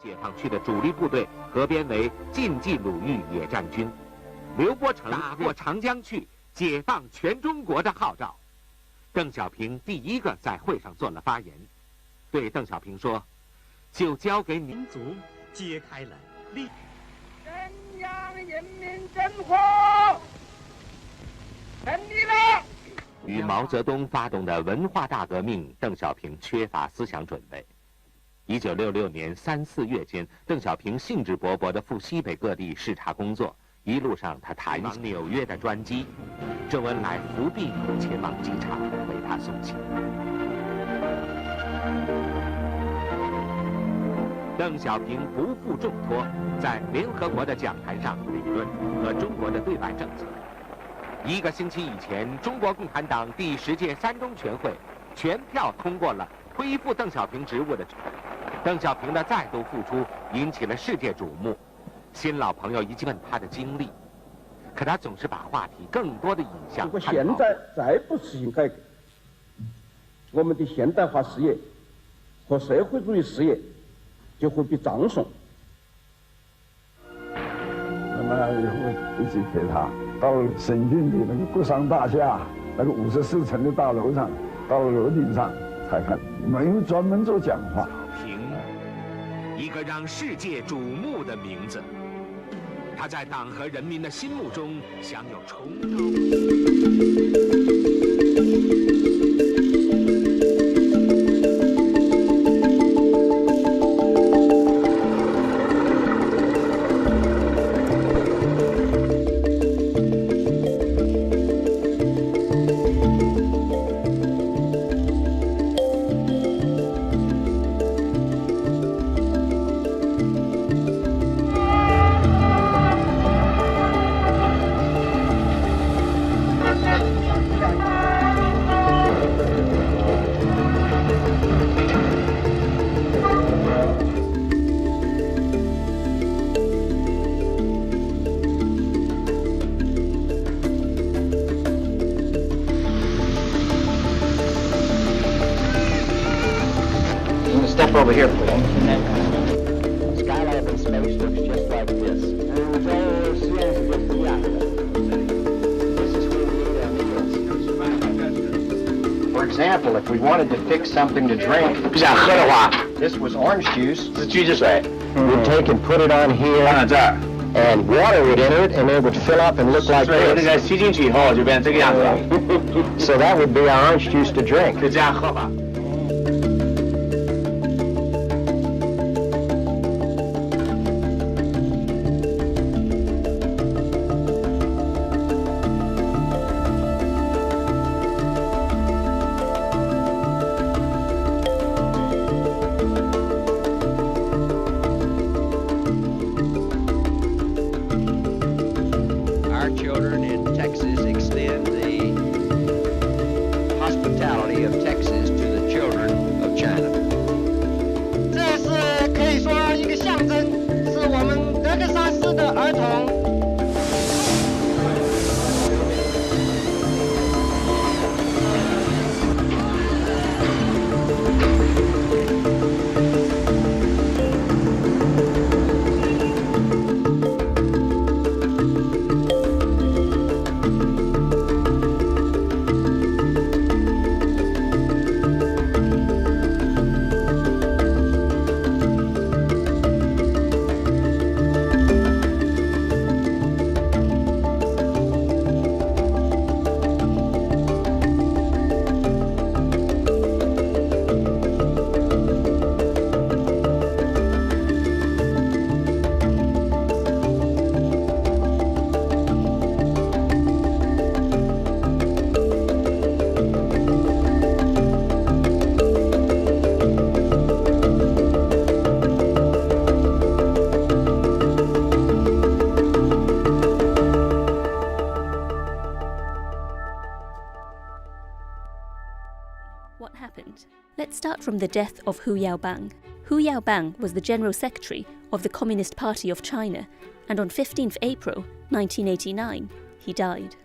解放区的主力部队合编为晋冀鲁豫野战军，刘伯承打过长江去，解放全中国的号召。邓小平第一个在会上做了发言，对邓小平说：“就交给民族揭开了历。”中央人民政府成立了。与毛泽东发动的文化大革命，邓小平缺乏思想准备。1966年3、4月间，邓小平兴致勃勃地赴西北各地视察工作，一路上他谈往纽约的专机，周恩来伏笔前往机场为他送行。邓小平不负重托，在联合国的讲坛上理论和中国的对外政策。1个星期以前，中国共产党第10届3中全会全票通过了恢复邓小平职务的决议。邓小平的再度复出引起了世界瞩目，新老朋友一问他的经历，可他总是把话题更多的引向。如果现在再不实行改革，我们的现代化事业和社会主义事业就会被葬送。那么以后一起陪他到深圳的那个国商大厦，那个54层的大楼上，到了楼顶上才看，没有专门做讲话。平，一个让世界瞩目的名字，他在党和人民的心目中享有崇高。Step over here, please. The skyline in space looks just like this. This is where we ate our meals. For example, if we wanted to fix something to drink, this was orange juice. We'd take and put it on here and water it in it, and it would fill up and look like this. So that would be our orange juice to drink. What happened? Let's start from the death of Hu Yaobang. Hu Yaobang was the General Secretary of the Communist Party of China, and on 15th April 1989, he died.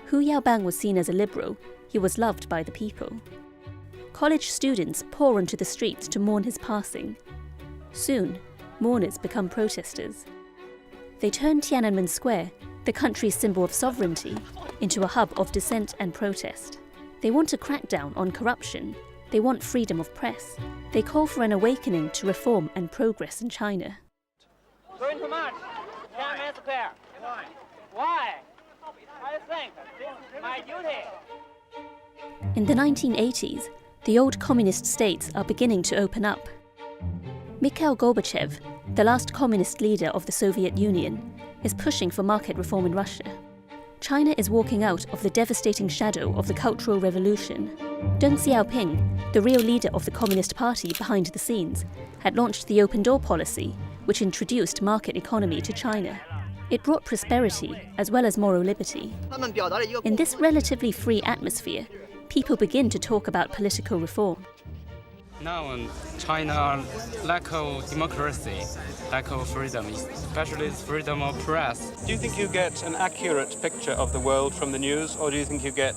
Hu Yaobang was seen as a liberal. He was loved by the people. College students pour onto the streets to mourn his passing. Soon, mourners become protesters. They turn Tiananmen Square, the country's symbol of sovereignty, into a hub of dissent and protest. They want a crackdown on corruption. They want freedom of press. They call for an awakening to reform and progress in China. Going to march, Tiananmen Square. Why? Why? I think this is my duty. In the 1980s, the old communist states are beginning to open up. Mikhail Gorbachev, the last communist leader of the Soviet Union, is pushing for market reform in Russia. China is walking out of the devastating shadow of the Cultural Revolution. Deng Xiaoping, the real leader of the Communist Party behind the scenes, had launched the open door policy, which introduced market economy to China. It brought prosperity as well as moral liberty. In this relatively free atmosphere, people begin to talk about political reform. Now China lack of democracy, lack of freedom, especially freedom of press. Do you think you get an accurate picture of the world from the news, or do you think you get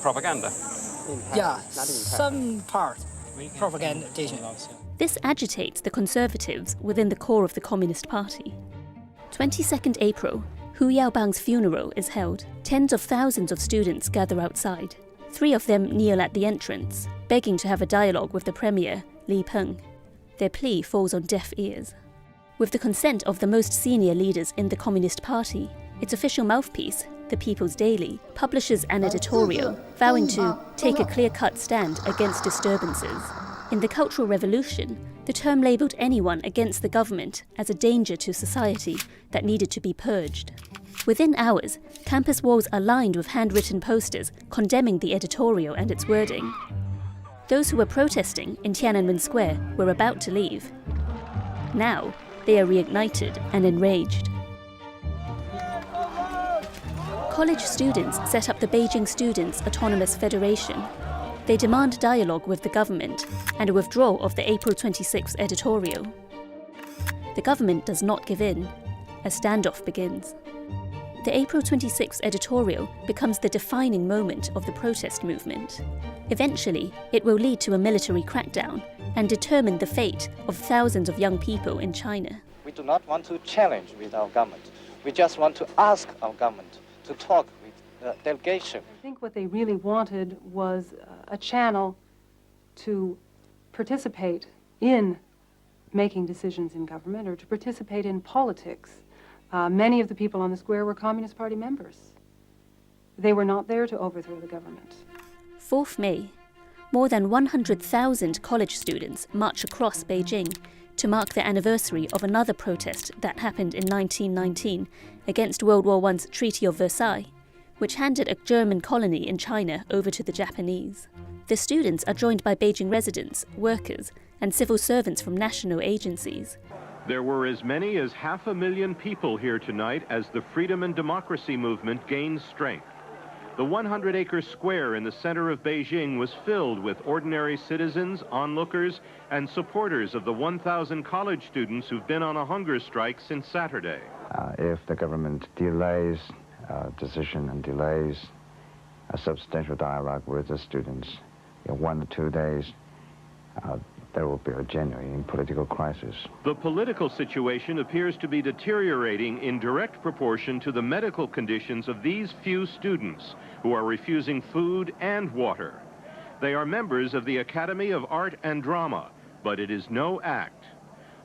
propaganda? Yeah, some part propaganda. This agitates the conservatives within the core of the Communist Party. 22nd April, Hu Yaobang's funeral is held. Tens of thousands of students gather outside. 3 of them kneel at the entrance, begging to have a dialogue with the premier, Li Peng. Their plea falls on deaf ears. With the consent of the most senior leaders in the Communist Party, its official mouthpiece, the People's Daily, publishes an editorial vowing to take a clear-cut stand against disturbances. In the Cultural Revolution, the term labelled anyone against the government as a danger to society that needed to be purged. Within hours, campus walls are lined with handwritten posters condemning the editorial and its wording. Those who were protesting in Tiananmen Square were about to leave. Now, they are reignited and enraged. College students set up the Beijing Students' Autonomous Federation. They demand dialogue with the government and a withdrawal of the April 26 editorial. The government does not give in. A standoff begins. The April 26 editorial becomes the defining moment of the protest movement. Eventually, it will lead to a military crackdown and determine the fate of thousands of young people in China. We do not want to challenge with our government. We just want to ask our government to talk with the delegation. I think what they really wanted was a channel to participate in making decisions in government or to participate in politics. Many of the people on the square were Communist Party members. They were not there to overthrow the government. 4th May. More than 100,000 college students march across Beijing to mark the anniversary of another protest that happened in 1919 against World War I's Treaty of Versailles, which handed a German colony in China over to the Japanese. The students are joined by Beijing residents, workers, and civil servants from national agencies. There were as many as 500,000 people here tonight as the freedom and democracy movement gained strength. The 100-acre square in the center of Beijing was filled with ordinary citizens, onlookers, and supporters of the 1,000 college students who've been on a hunger strike since Saturday. If the government delays decision and delays a substantial dialogue with the students in 1 or 2 days, there will be a genuine political crisis. The political situation appears to be deteriorating in direct proportion to the medical conditions of these few students who are refusing food and water. They are members of the Academy of Art and Drama, but it is no act.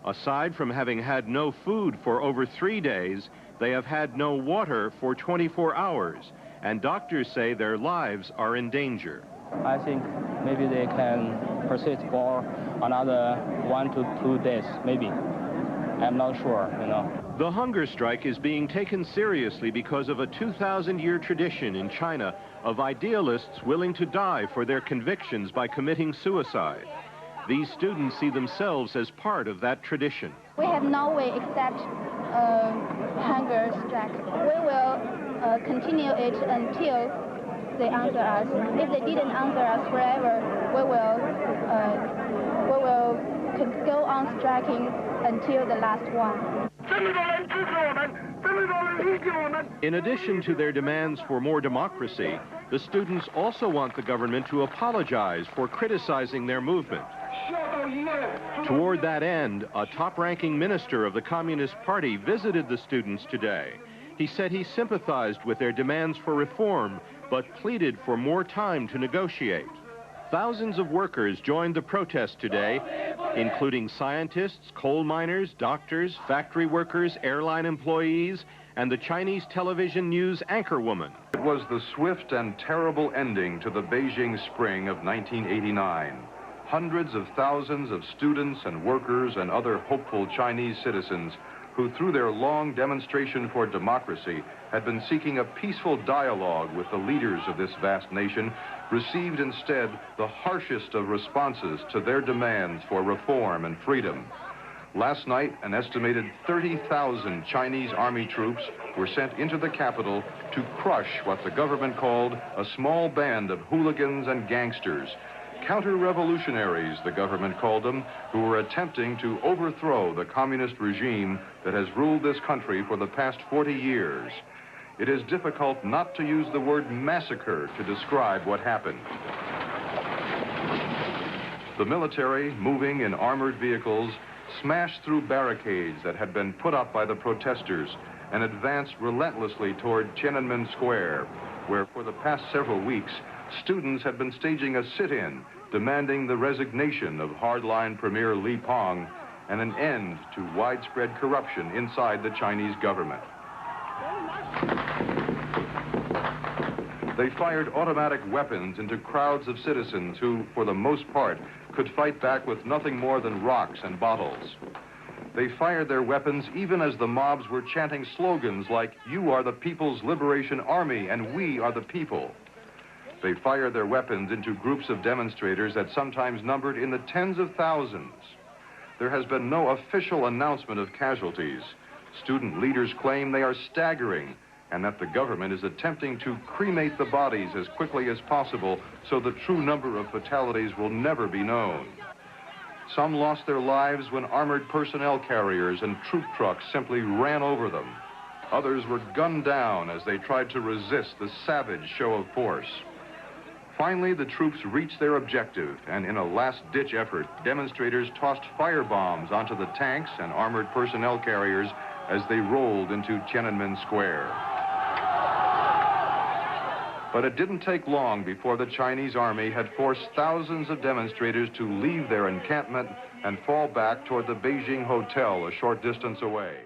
Aside from having had no food for over 3 days, they have had no water for 24 hours, and doctors say their lives are in danger. I think maybe they can persist for another 1 to 2 days, maybe. I'm not sure, you know. The hunger strike is being taken seriously because of a 2,000-year tradition in China of idealists willing to die for their convictions by committing suicide. These students see themselves as part of that tradition. We have no way except hunger strike. We will continue it until they answer us. If they didn't answer us forever, we will go on striking until the last one. In addition to their demands for more democracy, the students also want the government to apologize for criticizing their movement. Toward that end, a top-ranking minister of the Communist Party visited the students today. He said he sympathized with their demands for reform, but pleaded for more time to negotiate. Thousands of workers joined the protest today, including scientists, coal miners, doctors, factory workers, airline employees, and the Chinese television news anchorwoman. It was the swift and terrible ending to the Beijing spring of 1989. Hundreds of thousands of students and workers and other hopeful Chinese citizens who, through their long demonstration for democracy, had been seeking a peaceful dialogue with the leaders of this vast nation, received instead the harshest of responses to their demands for reform and freedom. Last night, an estimated 30,000 Chinese army troops were sent into the capital to crush what the government called a small band of hooligans and gangsters, counter-revolutionaries, the government called them, who were attempting to overthrow the communist regime that has ruled this country for the past 40 years. It is difficult not to use the word massacre to describe what happened. The military, moving in armored vehicles, smashed through barricades that had been put up by the protesters and advanced relentlessly toward Tiananmen Square, where for the past several weeks, students had been staging a sit-in demanding the resignation of hardline Premier Li Peng and an end to widespread corruption inside the Chinese government. They fired automatic weapons into crowds of citizens who, for the most part, could fight back with nothing more than rocks and bottles. They fired their weapons even as the mobs were chanting slogans like, "You are the People's Liberation Army and we are the people." They fired their weapons into groups of demonstrators that sometimes numbered in the tens of thousands. There has been no official announcement of casualties. Student leaders claim they are staggering and that the government is attempting to cremate the bodies as quickly as possible so the true number of fatalities will never be known. Some lost their lives when armored personnel carriers and troop trucks simply ran over them. Others were gunned down as they tried to resist the savage show of force. Finally, the troops reached their objective, and in a last-ditch effort, demonstrators tossed firebombs onto the tanks and armored personnel carriers as they rolled into Tiananmen Square. But it didn't take long before the Chinese army had forced thousands of demonstrators to leave their encampment and fall back toward the Beijing Hotel a short distance away.